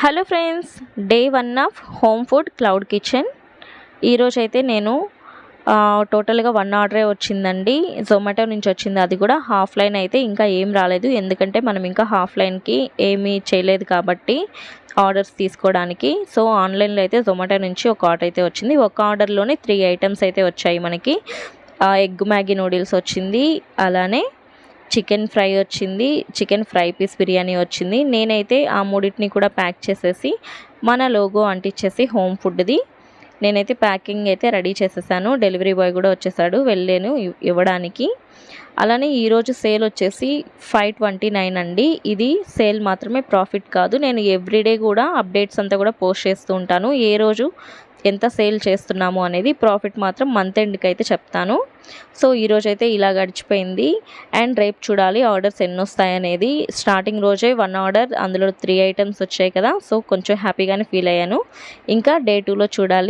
Hello friends, day 1 of home food cloud kitchen. ఈరోజైతే నేను టోటల్గా 1 ఆర్డరే వచ్చిందండి. జొమాటో నుంచి వచ్చింది. అది కూడా హాఫ్ లైన్ అయితే ఇంకా ఏం రాలేదు. ఎందుకంటే మనం ఇంకా హాఫ్ లైన్కి ఏమీ చేయలేదు కాబట్టి ఆర్డర్స్ తీసుకోవడానికి. సో ఆన్లైన్లో అయితే జొమాటో నుంచి ఒక ఆర్డర్ అయితే వచ్చింది. ఒక ఆర్డర్లోనే 3 ఐటమ్స్ అయితే వచ్చాయి మనకి. ఎగ్ మ్యాగీ నూడిల్స్ వచ్చింది, అలానే చికెన్ ఫ్రై వచ్చింది, చికెన్ ఫ్రై పీస్ బిర్యానీ వచ్చింది. నేనైతే ఆ మూడింటిని కూడా ప్యాక్ చేసేసి మన లోగో అంటించేసి హోమ్ ఫుడ్ది నేనైతే ప్యాకింగ్ అయితే రెడీ చేసేసాను. డెలివరీ బాయ్ కూడా వచ్చేసాడు, వెళ్ళాను ఇవ్వడానికి. అలానే ఈరోజు సేల్ వచ్చేసి 529 అండి. ఇది సేల్ మాత్రమే, ప్రాఫిట్ కాదు. నేను ఎవ్రీడే కూడా అప్డేట్స్ అంతా కూడా పోస్ట్ చేస్తూ ఉంటాను. ఏ రోజు ఎంత సేల్ చేస్తున్నాము అనేది. ప్రాఫిట్ మాత్రం మంత్ ఎండ్కి అయితే చెప్తాను. సో ఈరోజైతే ఇలా గడిచిపోయింది. అండ్ రేపు చూడాలి ఆర్డర్స్ ఎన్ని వస్తాయనేది. స్టార్టింగ్ రోజే 1 ఆర్డర్, అందులో 3 ఐటమ్స్ వచ్చాయి కదా. సో కొంచెం హ్యాపీగానే ఫీల్ అయ్యాను. ఇంకా డే 2లో చూడాలి.